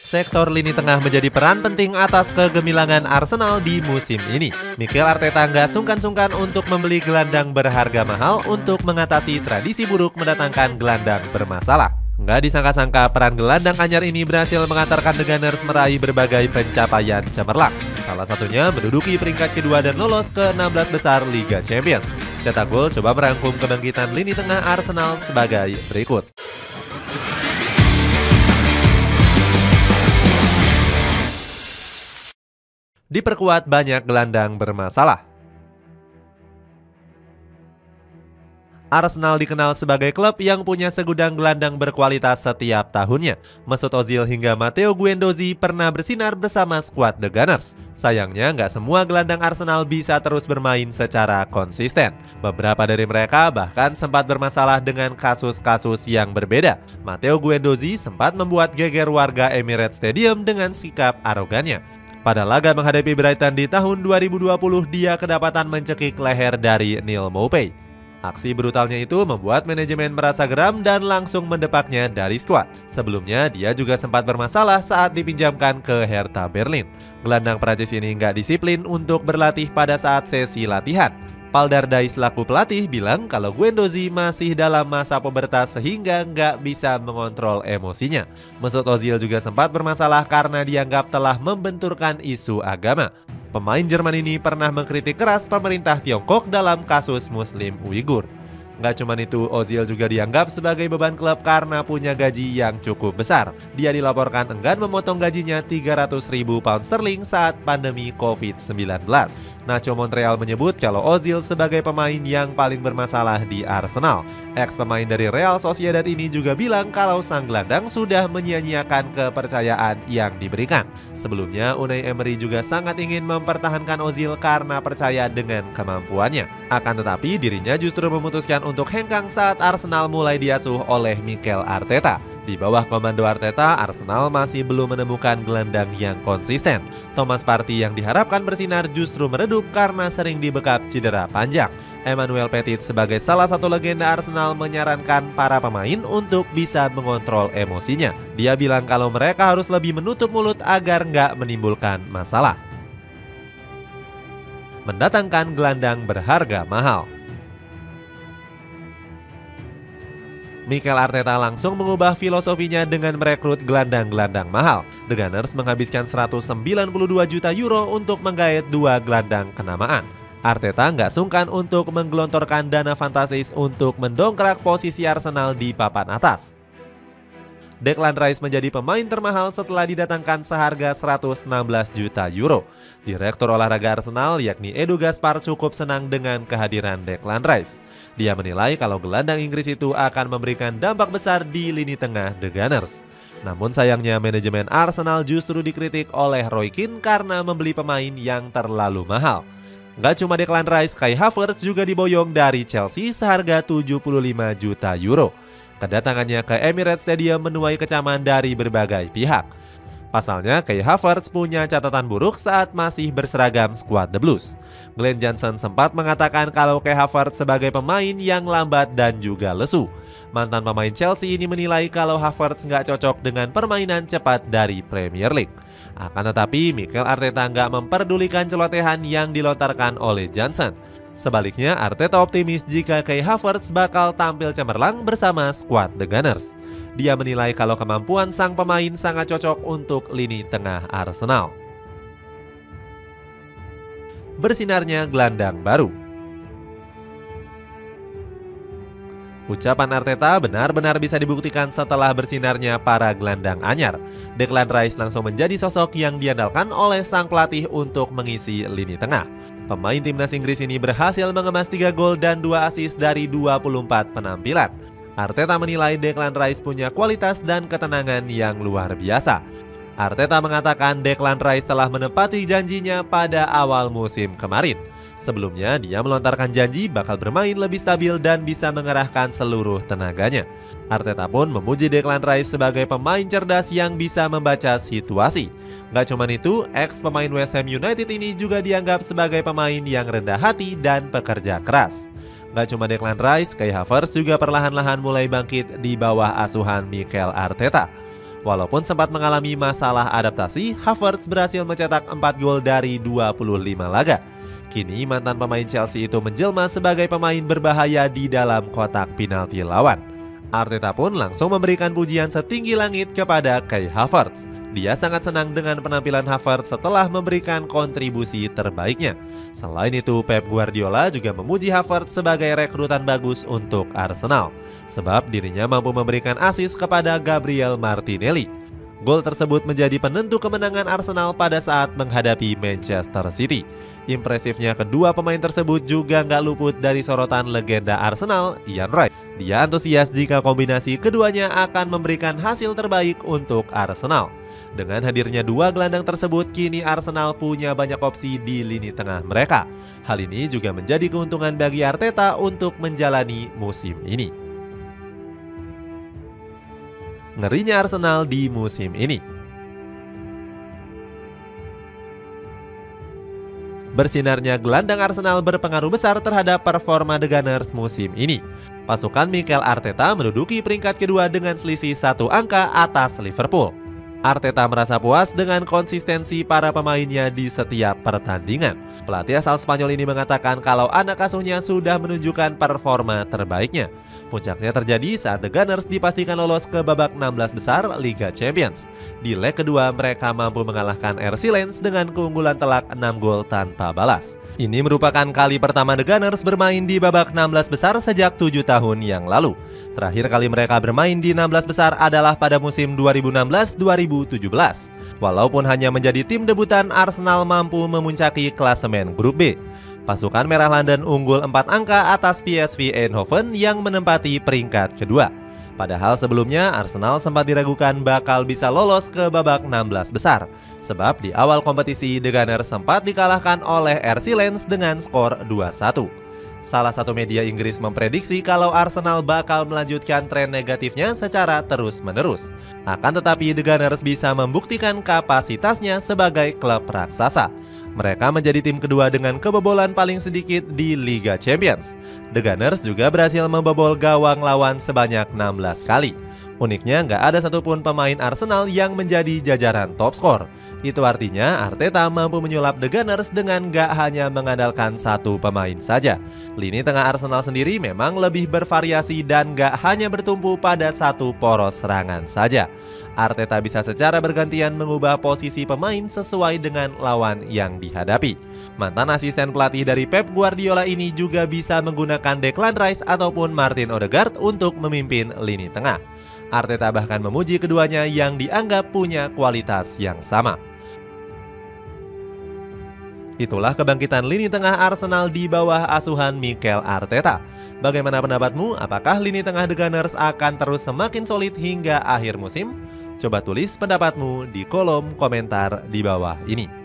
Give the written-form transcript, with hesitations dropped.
Sektor lini tengah menjadi peran penting atas kegemilangan Arsenal di musim ini. Mikel Arteta nggak sungkan-sungkan untuk membeli gelandang berharga mahal untuk mengatasi tradisi buruk mendatangkan gelandang bermasalah. Nggak disangka-sangka peran gelandang anyar ini berhasil mengantarkan The Gunners meraih berbagai pencapaian cemerlang. Salah satunya menduduki peringkat kedua dan lolos ke 16 besar Liga Champions. Cetak Gol coba merangkum kebangkitan lini tengah Arsenal sebagai berikut. Diperkuat banyak gelandang bermasalah. Arsenal dikenal sebagai klub yang punya segudang gelandang berkualitas setiap tahunnya. Mesut Ozil hingga Matteo Guendouzi pernah bersinar bersama skuad The Gunners. Sayangnya nggak semua gelandang Arsenal bisa terus bermain secara konsisten. Beberapa dari mereka bahkan sempat bermasalah dengan kasus-kasus yang berbeda. Matteo Guendouzi sempat membuat geger warga Emirates Stadium dengan sikap arogannya. Pada laga menghadapi Brighton di tahun 2020, dia kedapatan mencekik leher dari Neil Maupay. Aksi brutalnya itu membuat manajemen merasa geram dan langsung mendepaknya dari skuad. Sebelumnya, dia juga sempat bermasalah saat dipinjamkan ke Hertha Berlin. Gelandang Prancis ini nggak disiplin untuk berlatih pada saat sesi latihan. Paul Dardai selaku pelatih bilang kalau Guendouzi masih dalam masa pubertas sehingga nggak bisa mengontrol emosinya. Mesut Ozil juga sempat bermasalah karena dianggap telah membenturkan isu agama. Pemain Jerman ini pernah mengkritik keras pemerintah Tiongkok dalam kasus Muslim Uighur. Nggak cuma itu, Ozil juga dianggap sebagai beban klub karena punya gaji yang cukup besar. Dia dilaporkan enggan memotong gajinya 300.000 pound sterling saat pandemi COVID-19. Nacho Montreal menyebut kalau Ozil sebagai pemain yang paling bermasalah di Arsenal. Ex-pemain dari Real Sociedad ini juga bilang kalau sang gelandang sudah menyia-nyiakan kepercayaan yang diberikan. Sebelumnya, Unai Emery juga sangat ingin mempertahankan Ozil karena percaya dengan kemampuannya. Akan tetapi, dirinya justru memutuskan untuk hengkang saat Arsenal mulai diasuh oleh Mikel Arteta. Di bawah komando Arteta, Arsenal masih belum menemukan gelandang yang konsisten. Thomas Partey yang diharapkan bersinar justru meredup karena sering dibekap cedera panjang. Emmanuel Petit sebagai salah satu legenda Arsenal menyarankan para pemain untuk bisa mengontrol emosinya. Dia bilang kalau mereka harus lebih menutup mulut agar nggak menimbulkan masalah. Mendatangkan gelandang berharga mahal. Mikel Arteta langsung mengubah filosofinya dengan merekrut gelandang-gelandang mahal. The Gunners menghabiskan 192 juta euro untuk menggait dua gelandang kenamaan. Arteta nggak sungkan untuk menggelontorkan dana fantastis untuk mendongkrak posisi Arsenal di papan atas. Declan Rice menjadi pemain termahal setelah didatangkan seharga 116 juta euro. Direktur olahraga Arsenal yakni Edu Gaspar cukup senang dengan kehadiran Declan Rice. Dia menilai kalau gelandang Inggris itu akan memberikan dampak besar di lini tengah The Gunners. Namun sayangnya manajemen Arsenal justru dikritik oleh Roy Keane karena membeli pemain yang terlalu mahal. Nggak cuma Declan Rice, Kai Havertz juga diboyong dari Chelsea seharga 75 juta euro. Kedatangannya ke Emirates Stadium menuai kecaman dari berbagai pihak. Pasalnya, Kai Havertz punya catatan buruk saat masih berseragam skuad The Blues. Glenn Johnson sempat mengatakan kalau Kai Havertz sebagai pemain yang lambat dan juga lesu. Mantan pemain Chelsea ini menilai kalau Havertz nggak cocok dengan permainan cepat dari Premier League. Akan tetapi, Mikel Arteta nggak memperdulikan celotehan yang dilontarkan oleh Johnson. Sebaliknya, Arteta optimis jika Kai Havertz bakal tampil cemerlang bersama skuad The Gunners. Dia menilai kalau kemampuan sang pemain sangat cocok untuk lini tengah Arsenal. Bersinarnya gelandang baru. Ucapan Arteta benar-benar bisa dibuktikan setelah bersinarnya para gelandang anyar. Declan Rice langsung menjadi sosok yang diandalkan oleh sang pelatih untuk mengisi lini tengah. Pemain timnas Inggris ini berhasil mengemas 3 gol dan 2 assist dari 24 penampilan. Arteta menilai Declan Rice punya kualitas dan ketenangan yang luar biasa. Arteta mengatakan Declan Rice telah menepati janjinya pada awal musim kemarin. Sebelumnya, dia melontarkan janji bakal bermain lebih stabil dan bisa mengerahkan seluruh tenaganya. Arteta pun memuji Declan Rice sebagai pemain cerdas yang bisa membaca situasi. Gak cuma itu, ex pemain West Ham United ini juga dianggap sebagai pemain yang rendah hati dan pekerja keras. Gak cuma Declan Rice, Kai Havertz juga perlahan-lahan mulai bangkit di bawah asuhan Mikel Arteta. Walaupun sempat mengalami masalah adaptasi, Havertz berhasil mencetak 4 gol dari 25 laga. Kini mantan pemain Chelsea itu menjelma sebagai pemain berbahaya di dalam kotak penalti lawan. Arteta pun langsung memberikan pujian setinggi langit kepada Kai Havertz. Dia sangat senang dengan penampilan Havertz setelah memberikan kontribusi terbaiknya. Selain itu, Pep Guardiola juga memuji Havertz sebagai rekrutan bagus untuk Arsenal, sebab dirinya mampu memberikan assist kepada Gabriel Martinelli. Gol tersebut menjadi penentu kemenangan Arsenal pada saat menghadapi Manchester City. Impresifnya kedua pemain tersebut juga nggak luput dari sorotan legenda Arsenal, Ian Wright. Dia antusias jika kombinasi keduanya akan memberikan hasil terbaik untuk Arsenal. Dengan hadirnya dua gelandang tersebut, kini Arsenal punya banyak opsi di lini tengah mereka. Hal ini juga menjadi keuntungan bagi Arteta untuk menjalani musim ini. Ngerinya Arsenal di musim ini. Bersinarnya gelandang Arsenal berpengaruh besar terhadap performa The Gunners musim ini. Pasukan Mikel Arteta menduduki peringkat kedua dengan selisih 1 angka atas Liverpool. Arteta merasa puas dengan konsistensi para pemainnya di setiap pertandingan. Pelatih asal Spanyol ini mengatakan kalau anak asuhnya sudah menunjukkan performa terbaiknya. Puncaknya terjadi saat The Gunners dipastikan lolos ke babak 16 besar Liga Champions. Di leg kedua mereka mampu mengalahkan RC Lens dengan keunggulan telak 6 gol tanpa balas. Ini merupakan kali pertama The Gunners bermain di babak 16 besar sejak 7 tahun yang lalu. Terakhir kali mereka bermain di 16 besar adalah pada musim 2016-2017. Walaupun hanya menjadi tim debutan, Arsenal mampu memuncaki klasemen grup B. Pasukan Merah London unggul 4 angka atas PSV Eindhoven yang menempati peringkat kedua. Padahal sebelumnya Arsenal sempat diragukan bakal bisa lolos ke babak 16 besar. Sebab di awal kompetisi The Gunners sempat dikalahkan oleh RC Lens dengan skor 2-1. Salah satu media Inggris memprediksi kalau Arsenal bakal melanjutkan tren negatifnya secara terus-menerus. Akan tetapi The Gunners bisa membuktikan kapasitasnya sebagai klub raksasa. Mereka menjadi tim kedua dengan kebobolan paling sedikit di Liga Champions. The Gunners juga berhasil membobol gawang lawan sebanyak 16 kali. Uniknya nggak ada satupun pemain Arsenal yang menjadi jajaran top skor. Itu artinya Arteta mampu menyulap The Gunners dengan nggak hanya mengandalkan satu pemain saja. Lini tengah Arsenal sendiri memang lebih bervariasi dan nggak hanya bertumpu pada satu poros serangan saja. Arteta bisa secara bergantian mengubah posisi pemain sesuai dengan lawan yang dihadapi. Mantan asisten pelatih dari Pep Guardiola ini juga bisa menggunakan Declan Rice ataupun Martin Odegaard untuk memimpin lini tengah. Arteta bahkan memuji keduanya yang dianggap punya kualitas yang sama. Itulah kebangkitan lini tengah Arsenal di bawah asuhan Mikel Arteta. Bagaimana pendapatmu? Apakah lini tengah The Gunners akan terus semakin solid hingga akhir musim? Coba tulis pendapatmu di kolom komentar di bawah ini.